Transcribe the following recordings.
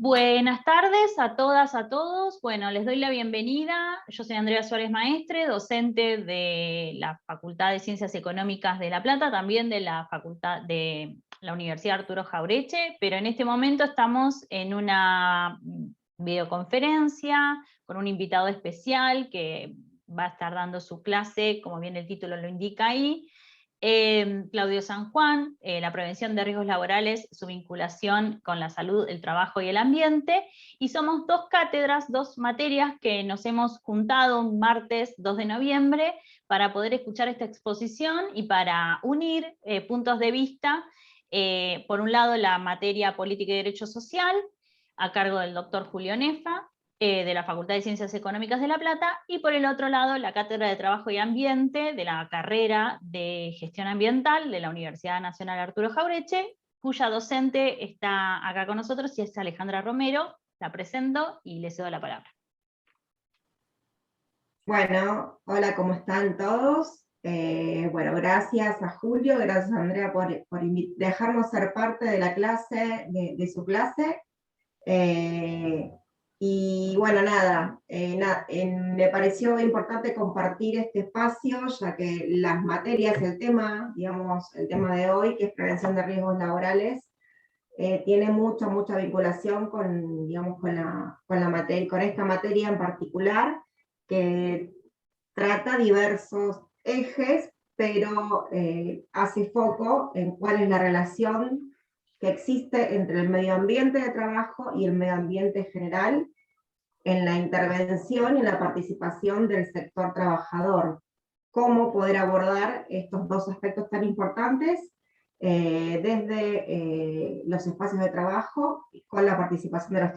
Buenas tardes a todas, a todos. Bueno, les doy la bienvenida. Yo soy Andrea Suárez Maestre, docente de la Facultad de Ciencias Económicas de La Plata, también de la Facultad de la Universidad Arturo Jauretche, pero en este momento estamos en una videoconferencia con un invitado especial que va a estar dando su clase, como bien el título lo indica ahí, Claudio San Juan, la prevención de riesgos laborales, su vinculación con la salud, el trabajo y el ambiente, y somos dos cátedras, dos materias que nos hemos juntado un martes 2 de noviembre para poder escuchar esta exposición y para unir puntos de vista, por un lado la materia Política y Derecho Social, a cargo del doctor Julio Nefa, de la Facultad de Ciencias Económicas de La Plata, y por el otro lado la Cátedra de Trabajo y Ambiente de la carrera de Gestión Ambiental de la Universidad Nacional Arturo Jauretche, cuya docente está acá con nosotros y es Alejandra Romero. La presento y le cedo la palabra. Bueno, hola, ¿cómo están todos? Bueno, gracias a Julio, gracias a Andrea por dejarnos ser parte de la clase, de su clase. Y bueno, me pareció importante compartir este espacio, ya que las materias, el tema, digamos, el tema de hoy, que es prevención de riesgos laborales, tiene mucha vinculación con, digamos, con esta materia en particular, que trata diversos ejes, pero hace foco en cuál es la relación que existe entre el medio ambiente de trabajo y el medio ambiente general en la intervención y en la participación del sector trabajador. Cómo poder abordar estos dos aspectos tan importantes desde los espacios de trabajo con la participación de los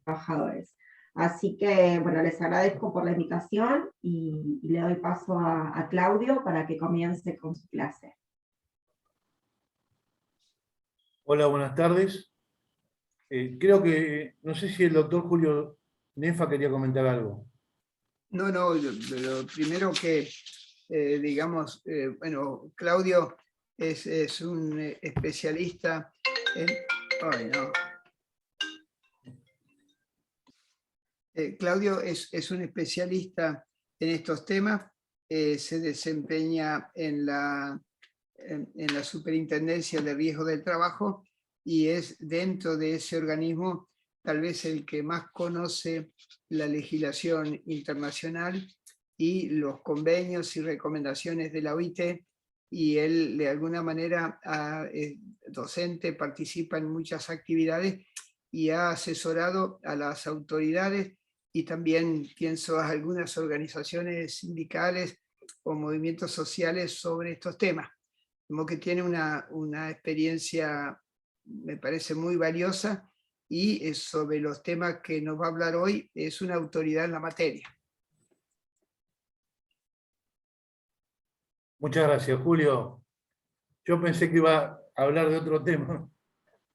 trabajadores. Así que, bueno, les agradezco por la invitación y le doy paso a Claudio para que comience con su clase. Hola, buenas tardes. Creo que, no sé si el doctor Julio Nefa quería comentar algo. No, lo primero que, digamos, bueno, Claudio es un especialista en... Ay, no. Claudio es un especialista en estos temas, se desempeña en la Superintendencia de Riesgo del Trabajo y es dentro de ese organismo tal vez el que más conoce la legislación internacional y los convenios y recomendaciones de la OIT, y él de alguna manera es docente, participa en muchas actividades y ha asesorado a las autoridades y también pienso a algunas organizaciones sindicales o movimientos sociales sobre estos temas. Como que tiene una experiencia, me parece muy valiosa, y sobre los temas que nos va a hablar hoy es una autoridad en la materia. Muchas gracias, Julio. Yo pensé que iba a hablar de otro tema,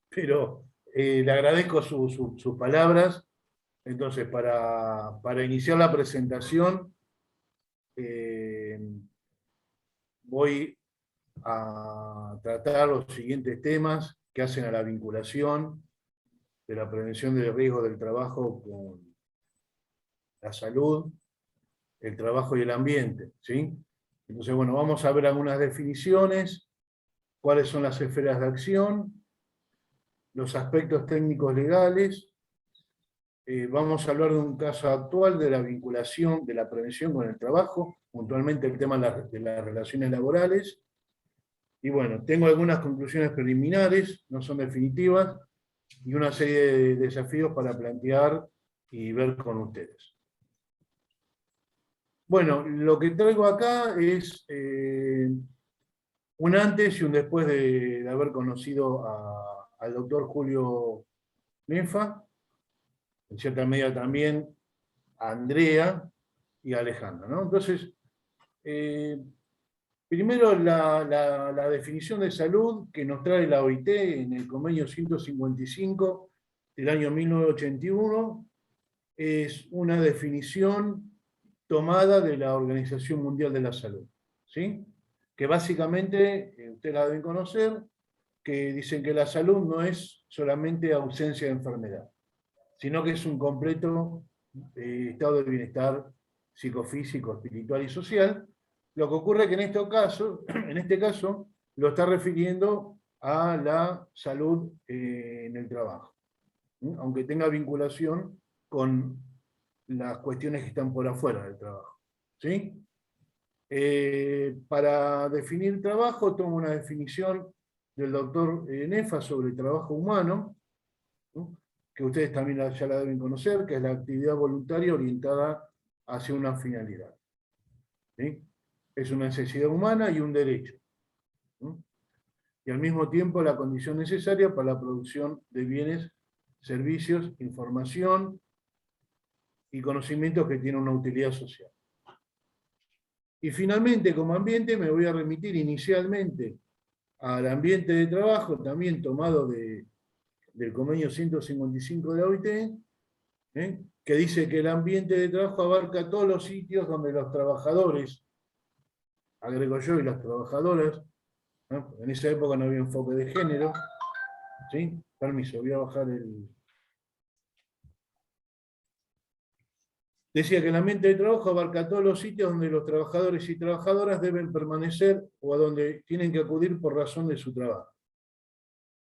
pero le agradezco sus palabras. Entonces, para iniciar la presentación, voy a tratar los siguientes temas que hacen a la vinculación de la prevención de riesgos del trabajo con la salud, el trabajo y el ambiente, ¿sí? Entonces, bueno, vamos a ver algunas definiciones, cuáles son las esferas de acción, los aspectos técnicos legales, vamos a hablar de un caso actual de la vinculación de la prevención con el trabajo, puntualmente el tema de las relaciones laborales, y bueno, tengo algunas conclusiones preliminares, no son definitivas, y una serie de desafíos para plantear y ver con ustedes. Bueno, lo que traigo acá es un antes y un después de haber conocido al doctor Julio Nefa, en cierta medida también a Andrea y a Alejandra, ¿no? Entonces, primero la definición de salud que nos trae la OIT en el convenio 155 del año 1981 es una definición tomada de la Organización Mundial de la Salud, ¿sí? Que básicamente, ustedes la deben conocer, que dicen que la salud no es solamente ausencia de enfermedad, sino que es un completo estado de bienestar psicofísico, espiritual y social. Lo que ocurre es que en este caso lo está refiriendo a la salud en el trabajo, aunque tenga vinculación con las cuestiones que están por afuera del trabajo. ¿Sí? Para definir trabajo, tomo una definición del doctor Nefa sobre el trabajo humano, ¿no?, que ustedes también ya la deben conocer, que es la actividad voluntaria orientada hacia una finalidad. ¿Sí? Es una necesidad humana y un derecho, ¿no?, y al mismo tiempo la condición necesaria para la producción de bienes, servicios, información y conocimientos que tienen una utilidad social. Y finalmente, como ambiente, me voy a remitir inicialmente al ambiente de trabajo, también tomado del convenio 155 de la OIT, que dice que el ambiente de trabajo abarca todos los sitios donde los trabajadores, agrego yo, y las trabajadoras, ¿no?, en esa época no había enfoque de género, ¿sí? Permiso, voy a bajar el... Decía que el ambiente de trabajo abarca todos los sitios donde los trabajadores y trabajadoras deben permanecer o a donde tienen que acudir por razón de su trabajo,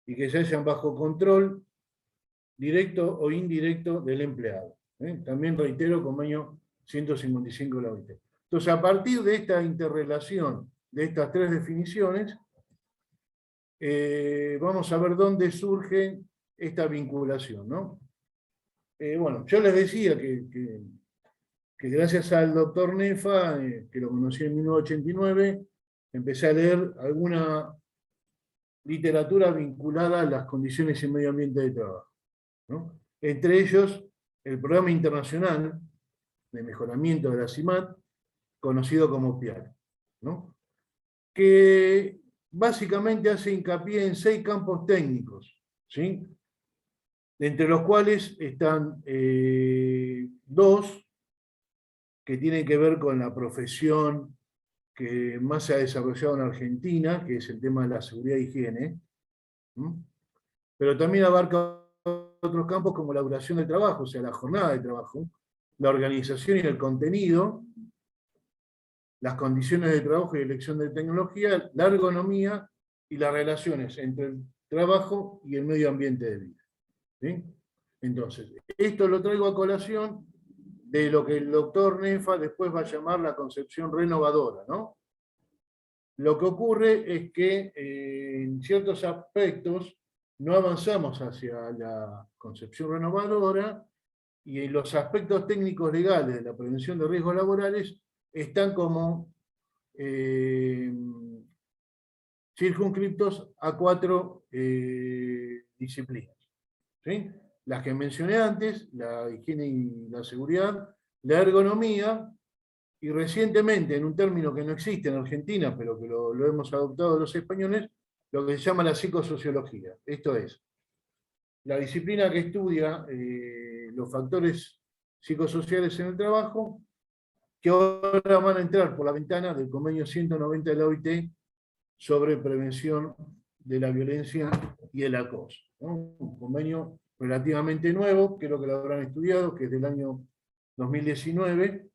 y que se hallan bajo control directo o indirecto del empleado. También reitero, convenio 155 de la OIT. Entonces, a partir de esta interrelación de estas tres definiciones, vamos a ver dónde surge esta vinculación, ¿no? Bueno, yo les decía que gracias al doctor Nefa, que lo conocí en 1989, empecé a leer alguna literatura vinculada a las condiciones y medio ambiente de trabajo, ¿no? Entre ellos, el Programa Internacional de Mejoramiento de la CIMAT, conocido como PIAR, ¿no?, que básicamente hace hincapié en 6 campos técnicos, ¿sí?, entre los cuales están 2 que tienen que ver con la profesión que más se ha desarrollado en Argentina, que es el tema de la seguridad e higiene, pero también abarca otros campos como la duración del trabajo, o sea, la jornada de trabajo, la organización y el contenido, las condiciones de trabajo y elección de tecnología, la ergonomía y las relaciones entre el trabajo y el medio ambiente de vida. ¿Sí? Entonces, esto lo traigo a colación de lo que el doctor Nefa después va a llamar la concepción renovadora, ¿no? Lo que ocurre es que en ciertos aspectos no avanzamos hacia la concepción renovadora, y en los aspectos técnicos legales de la prevención de riesgos laborales están como circunscriptos a 4 disciplinas, ¿sí? Las que mencioné antes: la higiene y la seguridad, la ergonomía, y recientemente, en un término que no existe en Argentina, pero que lo hemos adoptado los españoles, lo que se llama la psicosociología. Esto es la disciplina que estudia los factores psicosociales en el trabajo, que ahora van a entrar por la ventana del convenio 190 de la OIT sobre prevención de la violencia y el acoso, ¿no? Un convenio relativamente nuevo, creo que lo habrán estudiado, que es del año 2019,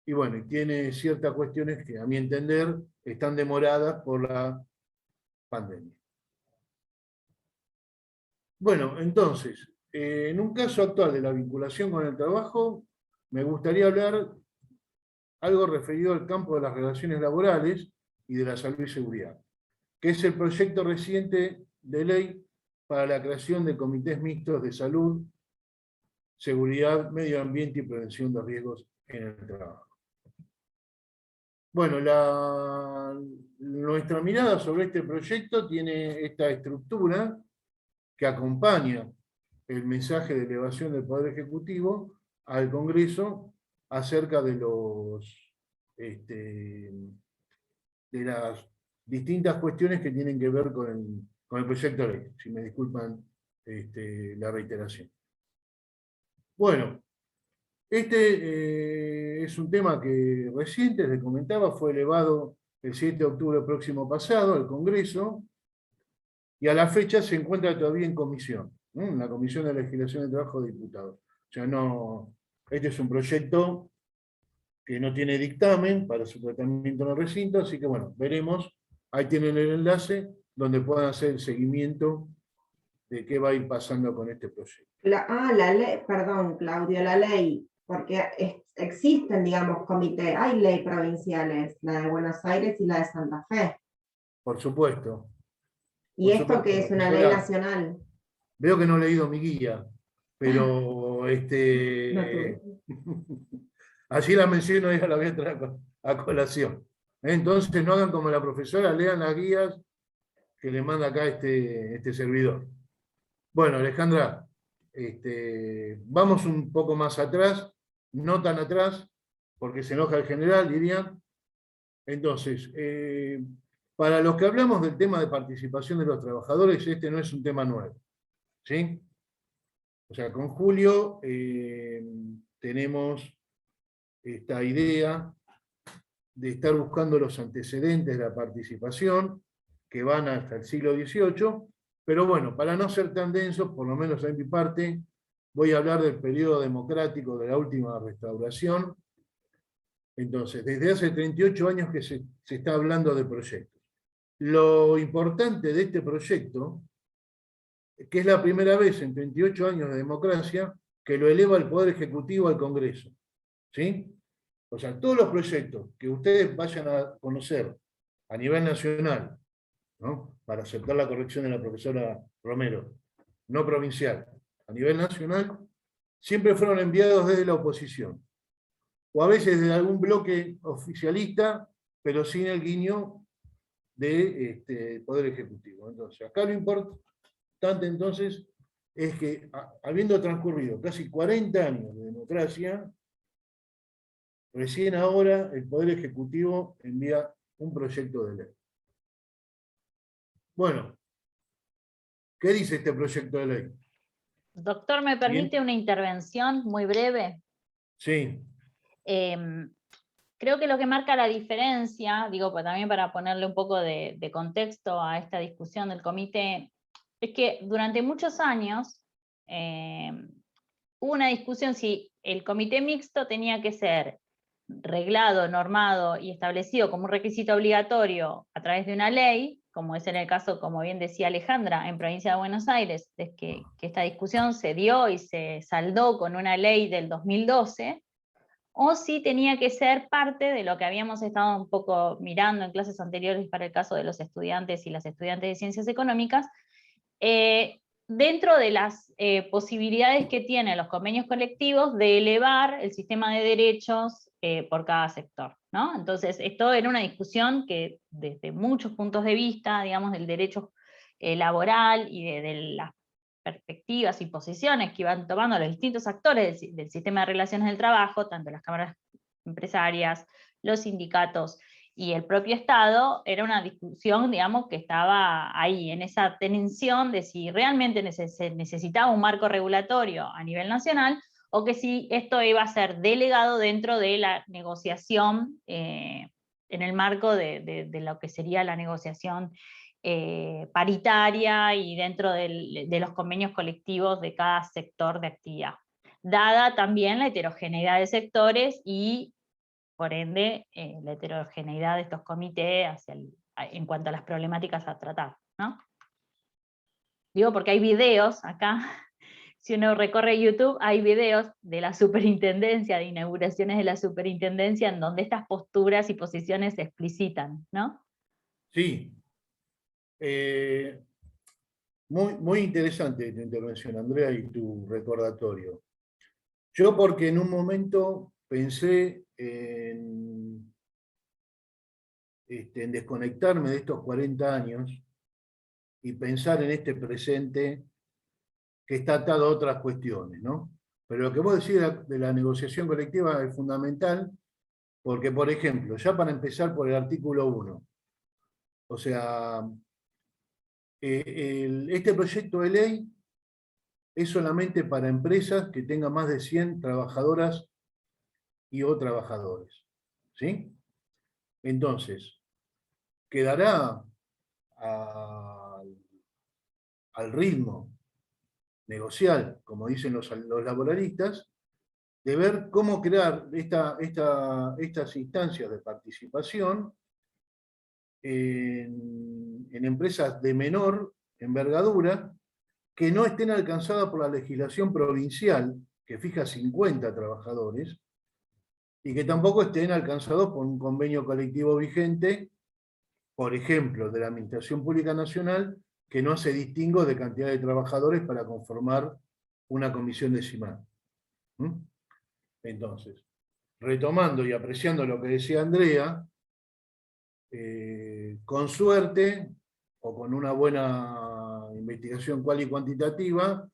y bueno, tiene ciertas cuestiones que, a mi entender, están demoradas por la pandemia. Bueno, entonces, en un caso actual de la vinculación con el trabajo, me gustaría hablar algo referido al campo de las relaciones laborales y de la salud y seguridad, que es el proyecto reciente de ley para la creación de comités mixtos de salud, seguridad, medio ambiente y prevención de riesgos en el trabajo. Bueno, nuestra mirada sobre este proyecto tiene esta estructura que acompaña el mensaje de elevación del Poder Ejecutivo al Congreso acerca de las distintas cuestiones que tienen que ver con el proyecto de ley, si me disculpan la reiteración. Bueno, este es un tema que reciente, les comentaba, fue elevado el 7 de octubre próximo pasado al Congreso, y a la fecha se encuentra todavía en comisión, en la Comisión de Legislación de Trabajo de Diputados. O sea, no, este es un proyecto que no tiene dictamen para su tratamiento en el recinto, así que bueno, veremos. Ahí tienen el enlace donde puedan hacer el seguimiento de qué va a ir pasando con este proyecto. La ley, perdón, Claudio, la ley, porque existen, digamos, comités, hay ley provinciales, la de Buenos Aires y la de Santa Fe. Por supuesto. ¿Y Por esto supuesto, que es una ley profesora, nacional? veo que no he leído mi guía, pero No tuve. así la menciono y ya la voy a traer a colación. Entonces no hagan como la profesora, lean las guías que le manda acá este servidor. Bueno, Alejandra, vamos un poco más atrás, no tan atrás, porque se enoja el general, dirían. Entonces, para los que hablamos del tema de participación de los trabajadores, este no es un tema nuevo. ¿Sí? O sea, con Julio tenemos esta idea de estar buscando los antecedentes de la participación, que van hasta el siglo XVIII, pero bueno, para no ser tan densos, por lo menos de mi parte, voy a hablar del periodo democrático de la última restauración. Entonces, desde hace 38 años que se está hablando de proyectos. Lo importante de este proyecto es que es la primera vez en 38 años de democracia que lo eleva el Poder Ejecutivo al Congreso. ¿Sí? O sea, todos los proyectos que ustedes vayan a conocer a nivel nacional, ¿no? Para aceptar la corrección de la profesora Romero, no provincial, a nivel nacional, siempre fueron enviados desde la oposición, o a veces desde algún bloque oficialista, pero sin el guiño de Poder Ejecutivo. Entonces, acá lo importante entonces es que, habiendo transcurrido casi 40 años de democracia, recién ahora el Poder Ejecutivo envía un proyecto de ley. Bueno, ¿qué dice este proyecto de ley? Doctor, ¿me permite una intervención muy breve? Sí. Creo que lo que marca la diferencia, digo, pues también para ponerle un poco de contexto a esta discusión del comité, es que durante muchos años hubo una discusión si el comité mixto tenía que ser reglado, normado y establecido como un requisito obligatorio a través de una ley, como es en el caso, como bien decía Alejandra, en Provincia de Buenos Aires, es que esta discusión se dio y se saldó con una ley del 2012, o si tenía que ser parte de lo que habíamos estado un poco mirando en clases anteriores para el caso de los estudiantes y las estudiantes de ciencias económicas, dentro de las posibilidades que tienen los convenios colectivos de elevar el sistema de derechos por cada sector, ¿no? Entonces, esto era una discusión que desde muchos puntos de vista, digamos, del derecho laboral y de las perspectivas y posiciones que iban tomando los distintos actores del sistema de relaciones del trabajo, tanto las cámaras empresarias, los sindicatos y el propio Estado, era una discusión, digamos, que estaba ahí, en esa tensión de si realmente se necesitaba un marco regulatorio a nivel nacional, o que si esto iba a ser delegado dentro de la negociación, en el marco de lo que sería la negociación paritaria y dentro de los convenios colectivos de cada sector de actividad, dada también la heterogeneidad de sectores y, por ende, la heterogeneidad de estos comités en cuanto a las problemáticas a tratar, ¿no? Digo porque hay videos acá, si uno recorre YouTube, hay videos de la superintendencia, de inauguraciones de la superintendencia, en donde estas posturas y posiciones se explicitan, ¿no? Sí. Muy interesante tu intervención, Andrea, y tu recordatorio. Yo porque en un momento pensé en desconectarme de estos 40 años y pensar en este presente que está atado a otras cuestiones, ¿no? Pero lo que vos decís de la negociación colectiva es fundamental porque, por ejemplo, ya para empezar por el artículo 1, o sea, este proyecto de ley es solamente para empresas que tengan más de 100 trabajadoras y o trabajadores. ¿Sí? Entonces, quedará al ritmo negocial, como dicen los laboralistas, de ver cómo crear estas instancias de participación en empresas de menor envergadura que no estén alcanzadas por la legislación provincial, que fija 50 trabajadores, y que tampoco estén alcanzados por un convenio colectivo vigente, por ejemplo, de la Administración Pública Nacional, que no hace distingo de cantidad de trabajadores para conformar una comisión decimal. Entonces, retomando y apreciando lo que decía Andrea, con suerte, o con una buena investigación cual y cuantitativa,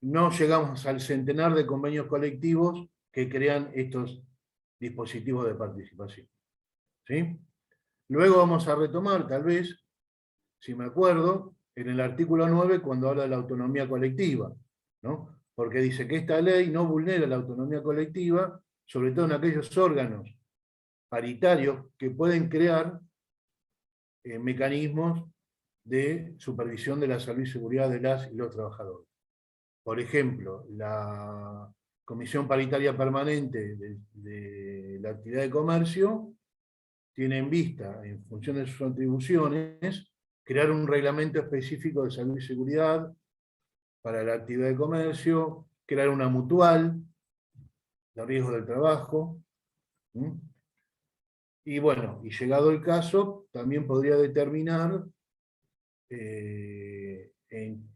no llegamos al centenar de convenios colectivos que crean estos dispositivos de participación. ¿Sí? Luego vamos a retomar, tal vez, si me acuerdo, en el artículo 9, cuando habla de la autonomía colectiva, ¿no? Porque dice que esta ley no vulnera la autonomía colectiva, sobre todo en aquellos órganos paritarios que pueden crear mecanismos de supervisión de la salud y seguridad de las y los trabajadores. Por ejemplo, la Comisión Paritaria Permanente de la Actividad de Comercio tiene en vista, en función de sus atribuciones, crear un reglamento específico de salud y seguridad para la actividad de comercio, crear una mutual de riesgo del trabajo. Y bueno, y llegado el caso, también podría determinar en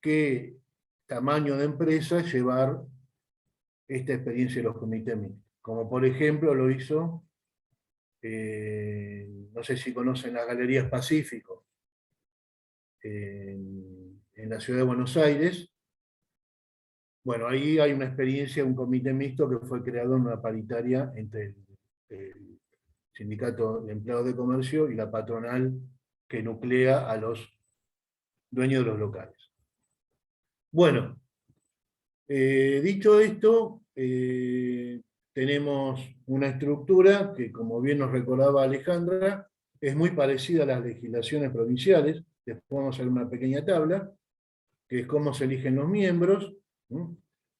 qué tamaño de empresa llevar esta experiencia de los comités mixtos. Como por ejemplo lo hizo, no sé si conocen las Galerías Pacífico, en la ciudad de Buenos Aires. Bueno, ahí hay una experiencia, un comité mixto que fue creado en una paritaria entre el Sindicato de Empleados de Comercio y la patronal que nuclea a los dueños de los locales. Bueno, dicho esto, tenemos una estructura que, como bien nos recordaba Alejandra, es muy parecida a las legislaciones provinciales. Después vamos a ver una pequeña tabla, que es cómo se eligen los miembros.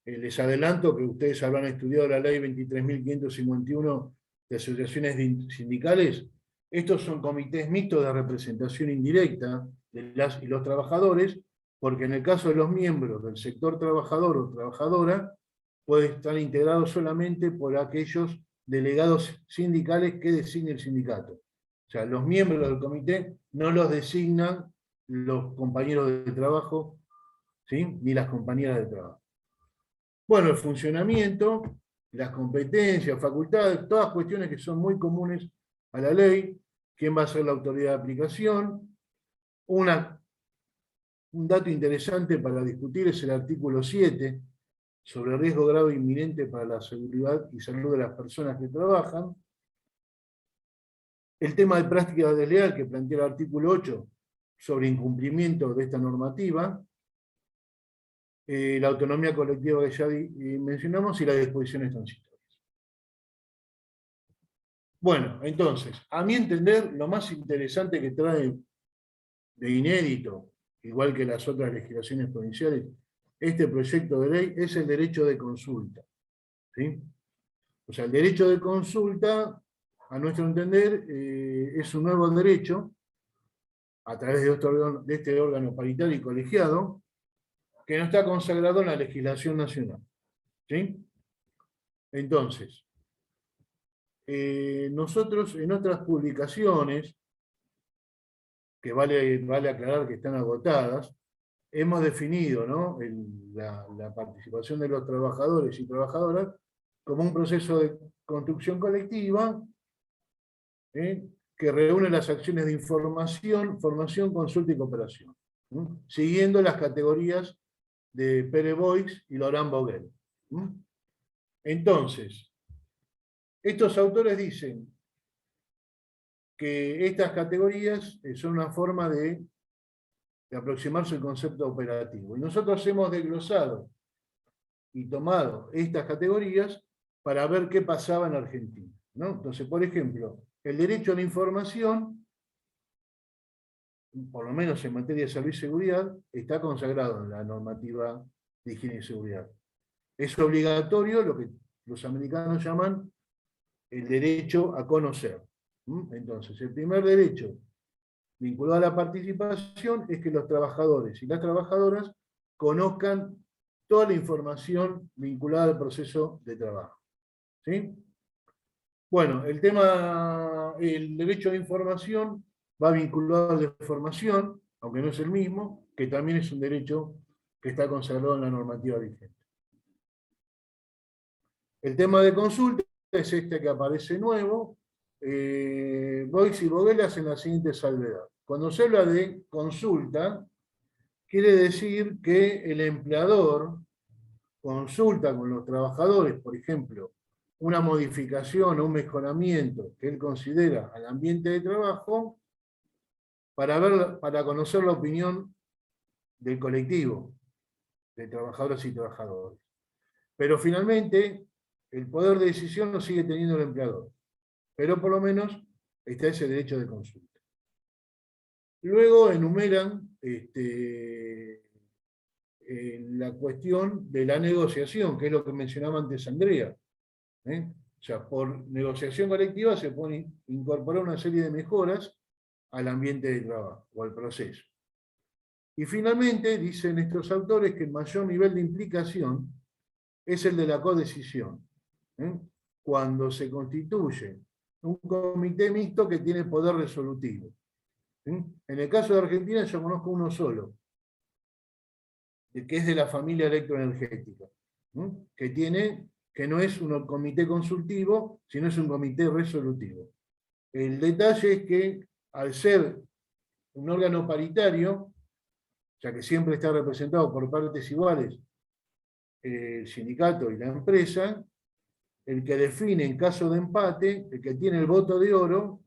Les adelanto que ustedes habrán estudiado la ley 23.551 de asociaciones sindicales. Estos son comités mixtos de representación indirecta de las y los trabajadores, porque en el caso de los miembros del sector trabajador o trabajadora, puede estar integrado solamente por aquellos delegados sindicales que designe el sindicato. O sea, los miembros del comité no los designan los compañeros de trabajo, ¿sí? Ni las compañeras de trabajo. Bueno, el funcionamiento, las competencias, facultades, todas cuestiones que son muy comunes a la ley, quién va a ser la autoridad de aplicación. Un dato interesante para discutir es el artículo 7, sobre el riesgo grave e inminente para la seguridad y salud de las personas que trabajan. El tema de práctica desleal que plantea el artículo 8, sobre incumplimiento de esta normativa. La autonomía colectiva que ya mencionamos y las disposiciones transitorias. Bueno, entonces, a mi entender, lo más interesante que trae de inédito, igual que las otras legislaciones provinciales, este proyecto de ley es el derecho de consulta. ¿Sí? O sea, el derecho de consulta, a nuestro entender, es un nuevo derecho, a través de este órgano paritario y colegiado, que no está consagrado en la legislación nacional. ¿Sí? Entonces, nosotros en otras publicaciones, que vale aclarar que están agotadas, hemos definido, ¿no?, la participación de los trabajadores y trabajadoras como un proceso de construcción colectiva que reúne las acciones de información, formación, consulta y cooperación, siguiendo las categorías de Pere Boix y Laurent Vogel. Entonces, estos autores dicen que estas categorías son una forma de aproximarse al concepto operativo. Y nosotros hemos desglosado y tomado estas categorías para ver qué pasaba en Argentina, ¿no? Entonces, por ejemplo, el derecho a la información por lo menos en materia de salud y seguridad, está consagrado en la normativa de higiene y seguridad. Es obligatorio lo que los americanos llaman el derecho a conocer. Entonces, el primer derecho vinculado a la participación es que los trabajadores y las trabajadoras conozcan toda la información vinculada al proceso de trabajo. ¿Sí? Bueno, el derecho a información va vinculado al de formación, aunque no es el mismo, que también es un derecho que está consagrado en la normativa vigente. El tema de consulta es este que aparece nuevo. Boix y Vogel hacen la siguiente salvedad. Cuando se habla de consulta, quiere decir que el empleador consulta con los trabajadores, por ejemplo, una modificación o un mejoramiento que él considera al ambiente de trabajo para conocer la opinión del colectivo de trabajadoras y trabajadores. Pero finalmente, el poder de decisión lo sigue teniendo el empleador. Pero por lo menos está ese derecho de consulta. Luego enumeran la cuestión de la negociación, que es lo que mencionaba antes Andrea. O sea, por negociación colectiva se puede incorporar una serie de mejoras al ambiente de trabajo o al proceso. Y finalmente, dicen estos autores que el mayor nivel de implicación es el de la codecisión, cuando se constituye un comité mixto que tiene poder resolutivo. En el caso de Argentina yo conozco uno solo, que es de la familia electroenergética, que no es un comité consultivo, sino es un comité resolutivo. El detalle es que, al ser un órgano paritario, ya que siempre está representado por partes iguales, el sindicato y la empresa, el que define en caso de empate, el que tiene el voto de oro,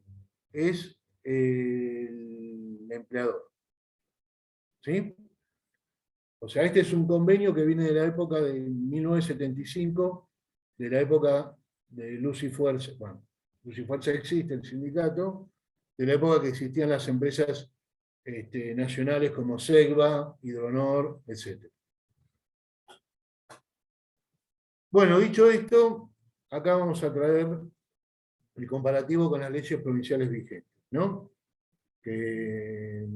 es el empleador. ¿Sí? O sea, este es un convenio que viene de la época de 1975, de la época de Luz y Fuerza. Bueno, Luz y Fuerza existe, el sindicato, de la época que existían las empresas nacionales como Segva, Hidronor, etc. Bueno, dicho esto, acá vamos a traer el comparativo con las leyes provinciales vigentes, ¿no? Que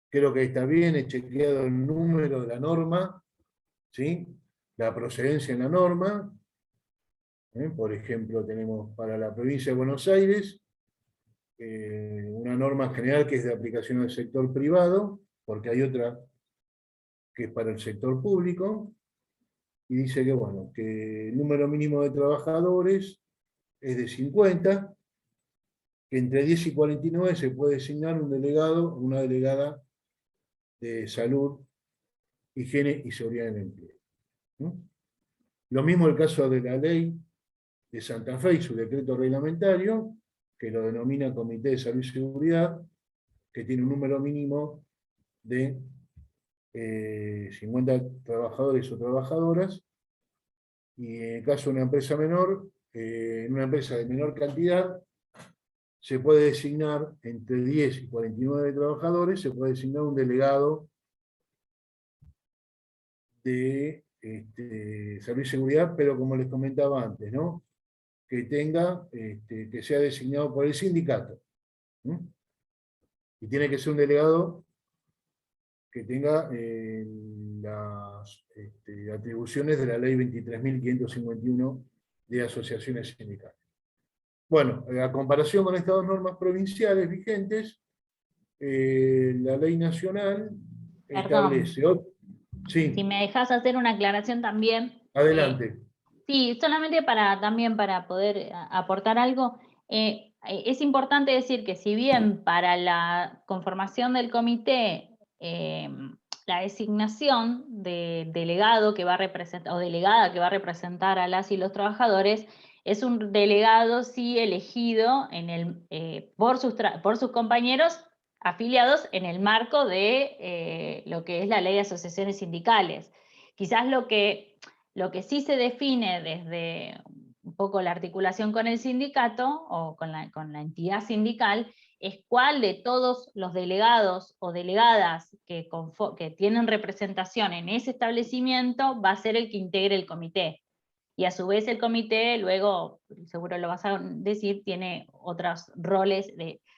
creo que está bien, he chequeado el número de la norma, ¿sí? La procedencia en la norma. Por ejemplo, tenemos para la provincia de Buenos Aires una norma general que es de aplicación al sector privado, porque hay otra que es para el sector público, y dice que, bueno, que el número mínimo de trabajadores es de 50, que entre 10 y 49 se puede designar un delegado o una delegada de salud, higiene y seguridad en el empleo. Lo mismo el caso de la ley de Santa Fe y su decreto reglamentario, que lo denomina Comité de Salud y Seguridad, que tiene un número mínimo de 50 trabajadores o trabajadoras, y en el caso de una empresa menor, en una empresa de menor cantidad, se puede designar entre 10 y 49 trabajadores, se puede designar un delegado de salud y seguridad, pero como les comentaba antes, ¿no? Que tenga, que sea designado por el sindicato. Y tiene que ser un delegado que tenga las atribuciones de la ley 23.551 de asociaciones sindicales. Bueno, a comparación con estas dos normas provinciales vigentes, la ley nacional establece... Sí. Si me dejas hacer una aclaración también. Adelante. Sí, solamente también para poder aportar algo. Es importante decir que si bien para la conformación del comité, la designación de delegado que va a representar, o delegada que va a representar a las y los trabajadores, es un delegado sí elegido por sus compañeros afiliados en el marco de lo que es la ley de asociaciones sindicales. Quizás lo que sí se define desde un poco la articulación con el sindicato o con la entidad sindical es cuál de todos los delegados o delegadas que tienen representación en ese establecimiento va a ser el que integre el comité. Y a su vez el comité, luego, seguro lo vas a decir, tiene otros roles,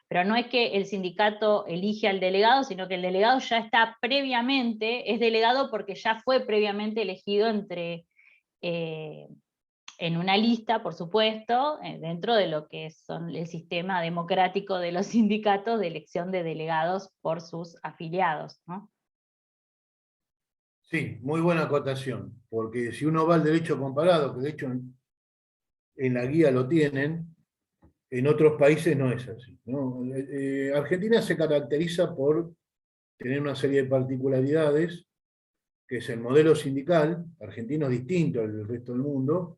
pero no es que el sindicato elige al delegado, sino que el delegado ya está previamente, es delegado porque ya fue previamente elegido en una lista, por supuesto, dentro de lo que son el sistema democrático de los sindicatos de elección de delegados por sus afiliados, ¿no? Sí, muy buena acotación, porque si uno va al derecho comparado, que de hecho en la guía lo tienen, en otros países no es así, ¿no? Argentina se caracteriza por tener una serie de particularidades, que es el modelo sindical, argentino es distinto al del resto del mundo,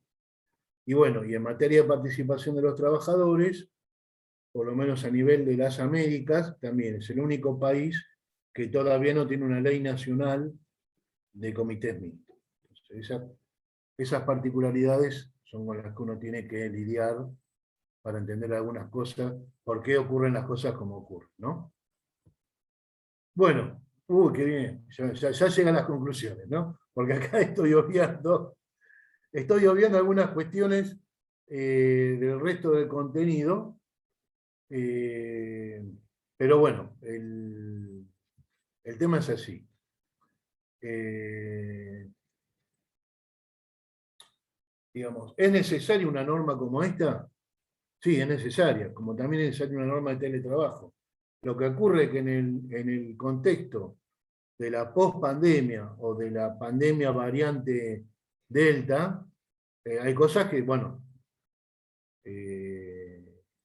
y bueno, y en materia de participación de los trabajadores, por lo menos a nivel de las Américas, también es el único país que todavía no tiene una ley nacional de comités mixtos. Esas particularidades son con las que uno tiene que lidiar para entender algunas cosas, por qué ocurren las cosas como ocurren, ¿no? Bueno, qué bien, ya llegan las conclusiones, ¿no? Porque acá estoy obviando algunas cuestiones del resto del contenido, pero bueno, el tema es así. Digamos, ¿es necesaria una norma como esta? Sí, es necesaria, como también es necesaria una norma de teletrabajo. Lo que ocurre es que en el contexto de la post-pandemia o de la pandemia variante Delta, hay cosas que, bueno,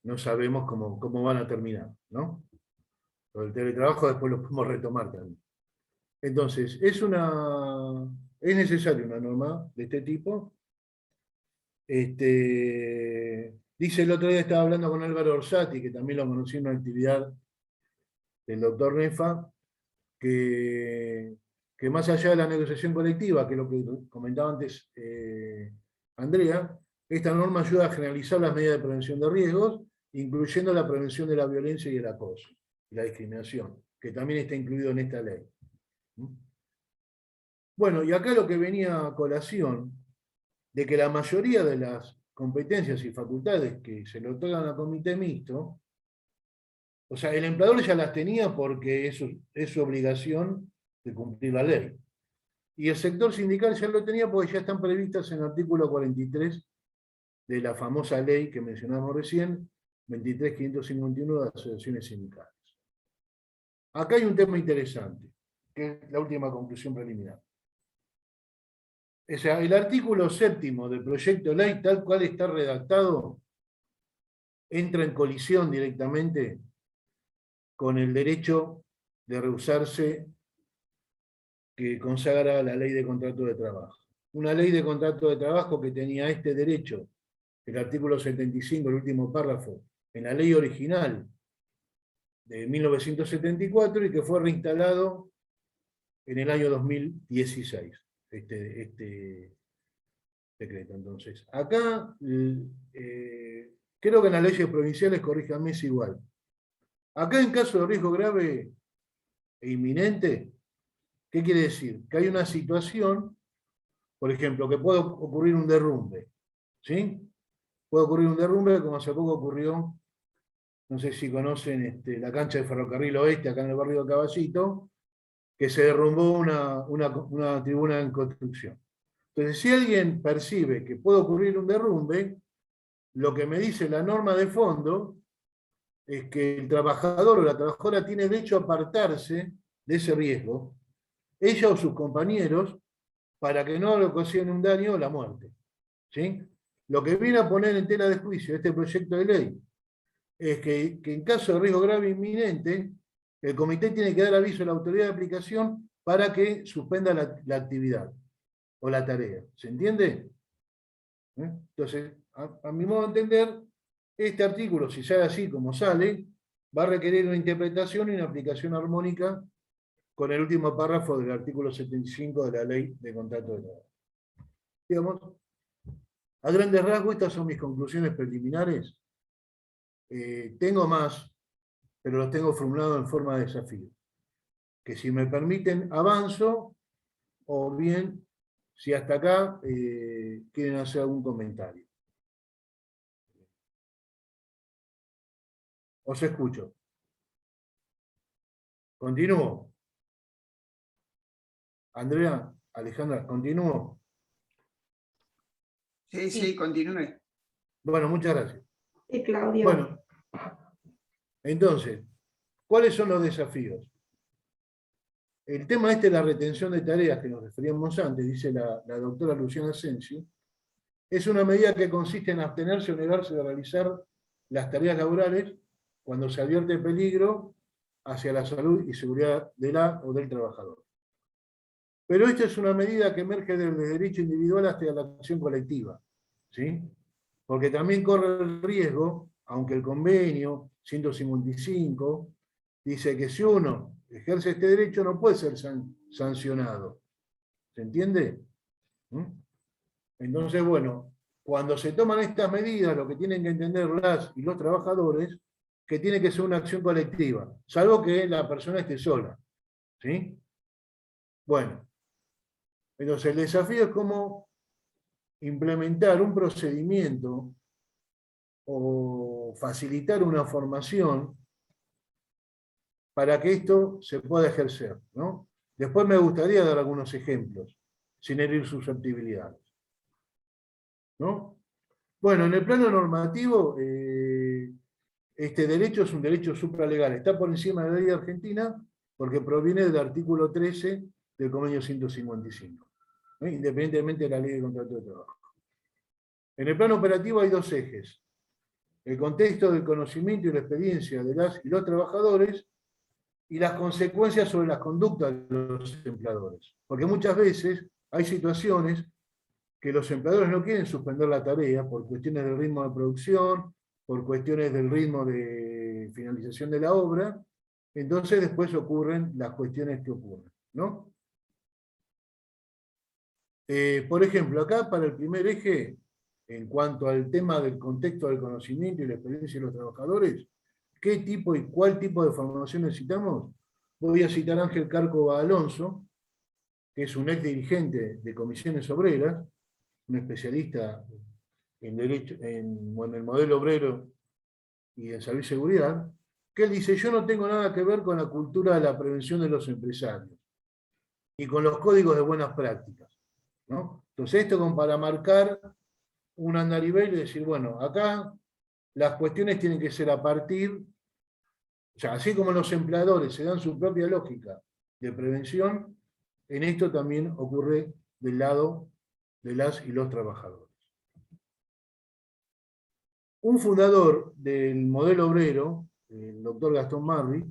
no sabemos cómo van a terminar, ¿no? Lo del teletrabajo después lo podemos retomar también. Entonces, es necesaria una norma de este tipo. Dice el otro día, estaba hablando con Álvaro Orsatti, que también lo conocí en una actividad del doctor Nefa, que más allá de la negociación colectiva, que es lo que comentaba antes Andrea, esta norma ayuda a generalizar las medidas de prevención de riesgos, incluyendo la prevención de la violencia y el acoso, y la discriminación, que también está incluido en esta ley. Bueno, y acá lo que venía a colación, de que la mayoría de las competencias y facultades que se le otorgan al comité mixto, o sea, el empleador ya las tenía porque es su obligación de cumplir la ley. Y el sector sindical ya lo tenía porque ya están previstas en el artículo 43 de la famosa ley que mencionamos recién, 23.551 de asociaciones sindicales. Acá hay un tema interesante, que es la última conclusión preliminar. O sea, el artículo 7º del proyecto de ley, tal cual está redactado, entra en colisión directamente con el derecho de rehusarse que consagra la ley de contrato de trabajo. Una ley de contrato de trabajo que tenía este derecho, el artículo 75, el último párrafo, en la ley original de 1974 y que fue reinstalado en el año 2016, este decreto. Entonces, acá creo que en las leyes provinciales, corríjame, es igual. Acá en caso de riesgo grave e inminente, ¿qué quiere decir? Que hay una situación, por ejemplo, que puede ocurrir un derrumbe, ¿sí? Puede ocurrir un derrumbe, como hace poco ocurrió, no sé si conocen la cancha de Ferrocarril Oeste, acá en el barrio de Caballito, que se derrumbó una tribuna en construcción. Entonces, si alguien percibe que puede ocurrir un derrumbe, lo que me dice la norma de fondo es que el trabajador o la trabajadora tiene derecho a apartarse de ese riesgo, ella o sus compañeros, para que no le ocasionen un daño o la muerte. ¿Sí? Lo que viene a poner en tela de juicio este proyecto de ley es que en caso de riesgo grave e inminente, el comité tiene que dar aviso a la autoridad de aplicación para que suspenda la actividad o la tarea. ¿Se entiende? Entonces, a mi modo de entender, este artículo, si sale así como sale, va a requerir una interpretación y una aplicación armónica con el último párrafo del artículo 75 de la Ley de Contrato de Trabajo. Digamos, a grandes rasgos, estas son mis conclusiones preliminares. Tengo más pero los tengo formulados en forma de desafío. Que si me permiten avanzo, o bien, si hasta acá quieren hacer algún comentario. Os escucho. ¿Continúo? Andrea, Alejandra, ¿continúo? Sí, sí, continúe. Bueno, muchas gracias. Sí, Claudio. Bueno, entonces, ¿cuáles son los desafíos? El tema este de la retención de tareas que nos referíamos antes, dice la doctora Luciana Sensi, es una medida que consiste en abstenerse o negarse de realizar las tareas laborales cuando se advierte peligro hacia la salud y seguridad de la o del trabajador. Pero esta es una medida que emerge desde el derecho individual hasta la acción colectiva, ¿sí? Porque también corre el riesgo, aunque el convenio 155 dice que si uno ejerce este derecho no puede ser sancionado. ¿Se entiende? ¿Mm? Entonces, bueno, cuando se toman estas medidas, lo que tienen que entender las y los trabajadores, que tiene que ser una acción colectiva, salvo que la persona esté sola. ¿Sí? Bueno, entonces el desafío es cómo implementar un procedimiento o facilitar una formación para que esto se pueda ejercer, ¿no? Después me gustaría dar algunos ejemplos, sin herir susceptibilidades, ¿no? Bueno, en el plano normativo, este derecho es un derecho supralegal, está por encima de la ley argentina porque proviene del artículo 13 del convenio 155, independientemente de la ley de contrato de trabajo. En el plano operativo hay dos ejes: el contexto del conocimiento y la experiencia de las y los trabajadores y las consecuencias sobre las conductas de los empleadores. Porque muchas veces hay situaciones que los empleadores no quieren suspender la tarea por cuestiones del ritmo de producción, por cuestiones del ritmo de finalización de la obra, entonces después ocurren las cuestiones que ocurren, ¿no? Por ejemplo, acá para el primer eje, en cuanto al tema del contexto del conocimiento y la experiencia de los trabajadores, ¿qué tipo y cuál tipo de formación necesitamos? Voy a citar a Ángel Cárcova Alonso, que es un ex dirigente de comisiones obreras, un especialista en derecho, en el modelo obrero y en salud y seguridad, que él dice: yo no tengo nada que ver con la cultura de la prevención de los empresarios, y con los códigos de buenas prácticas, ¿no? Entonces esto como para marcar un andarivel y decir, bueno, acá las cuestiones tienen que ser a partir, o sea, así como los empleadores se dan su propia lógica de prevención, en esto también ocurre del lado de las y los trabajadores. Un fundador del modelo obrero, el doctor Gastón Marri,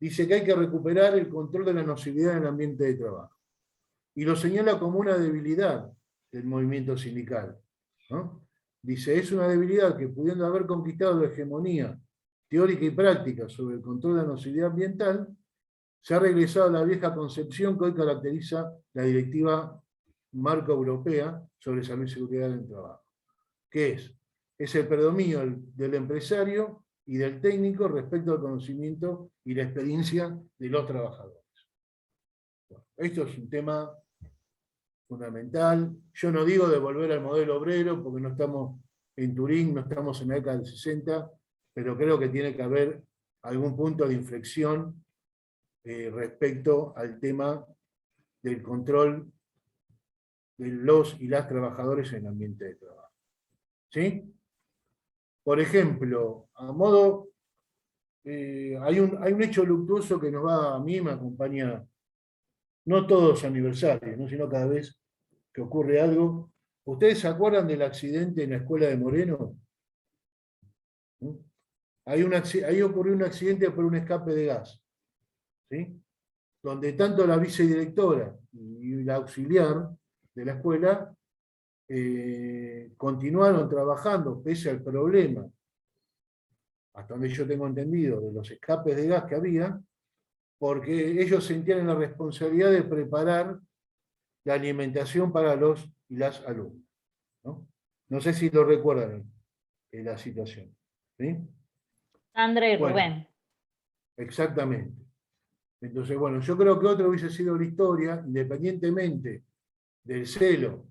dice que hay que recuperar el control de la nocividad en el ambiente de trabajo. Y lo señala como una debilidad del movimiento sindical, ¿no? Dice: es una debilidad que, pudiendo haber conquistado la hegemonía teórica y práctica sobre el control de la nocividad ambiental, se ha regresado a la vieja concepción que hoy caracteriza la Directiva Marco Europea sobre Salud y Seguridad del Trabajo, que es el predominio del empresario y del técnico respecto al conocimiento y la experiencia de los trabajadores. Bueno, esto es un tema fundamental. Yo no digo de volver al modelo obrero, porque no estamos en Turín, no estamos en la década del 60, pero creo que tiene que haber algún punto de inflexión respecto al tema del control de los y las trabajadores en el ambiente de trabajo. ¿Sí? Por ejemplo, a modo, hay un hecho luctuoso que nos va, a mí me acompaña, no todos los aniversarios, ¿no? Sino cada vez que ocurre algo. ¿Ustedes se acuerdan del accidente en la escuela de Moreno? ¿Mm? Ahí ocurrió un accidente por un escape de gas, ¿sí? Donde tanto la vicedirectora y la auxiliar de la escuela continuaron trabajando pese al problema, hasta donde yo tengo entendido, de los escapes de gas que había, porque ellos sentían la responsabilidad de preparar la alimentación para los y las alumnas, ¿no? No sé si lo recuerdan la situación, ¿sí? Sandra y Bueno, Rubén. exactamente. Entonces, bueno, yo creo que otra hubiese sido la historia, independientemente del celo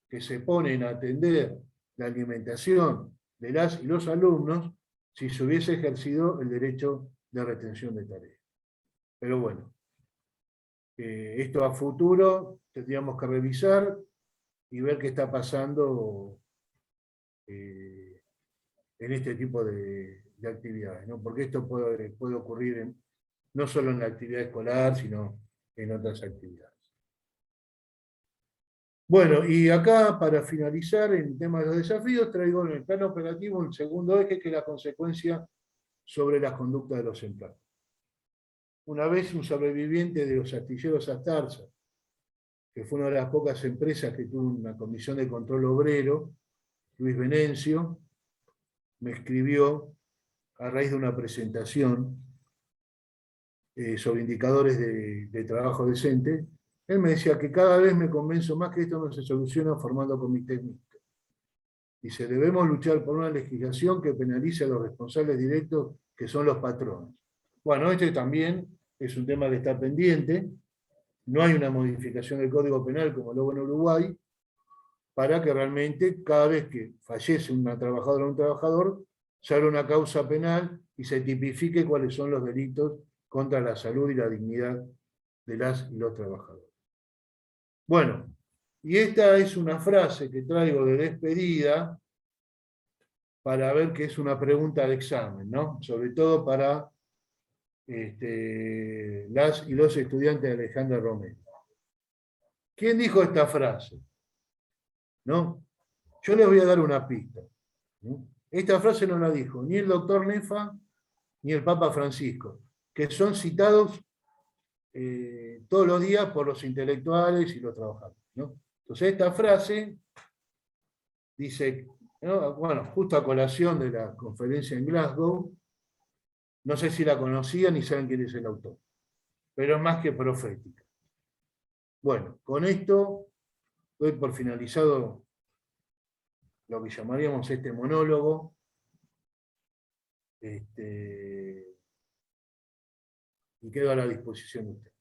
que se pone en atender la alimentación de las y los alumnos, si se hubiese ejercido el derecho de retención de tareas. Pero bueno, esto a futuro tendríamos que revisar y ver qué está pasando en este tipo de actividades, ¿no? Porque esto puede ocurrir no solo en la actividad escolar, sino en otras actividades. Bueno, y acá para finalizar en tema de los desafíos, traigo en el plano operativo el segundo eje, que es la consecuencia sobre las conductas de los empleados. Una vez un sobreviviente de los astilleros Astarza, que fue una de las pocas empresas que tuvo una comisión de control obrero, Luis Venencio, me escribió a raíz de una presentación sobre indicadores de trabajo decente. Él me decía que cada vez me convenzo más que esto no se soluciona formando comités mixtos. Dice, debemos luchar por una legislación que penalice a los responsables directos, que son los patrones. Bueno, este también es un tema que está pendiente. No hay una modificación del Código Penal como luego en Uruguay, para que realmente cada vez que fallece una trabajadora o un trabajador, se abra una causa penal y se tipifique cuáles son los delitos contra la salud y la dignidad de las y los trabajadores. Bueno, y esta es una frase que traigo de despedida para ver que es una pregunta de examen, ¿no? Sobre todo para las y los estudiantes de Alejandra Romero. ¿Quién dijo esta frase? ¿No? Yo les voy a dar una pista, ¿no? Esta frase no la dijo ni el doctor Nefa ni el Papa Francisco, que son citados todos los días por los intelectuales y los trabajadores, ¿no? Entonces esta frase dice, ¿no? Bueno, justo a colación de la conferencia en Glasgow, no sé si la conocían ni saben quién es el autor, pero es más que profética. Bueno, con esto doy por finalizado lo que llamaríamos este monólogo. Y quedo a la disposición de usted.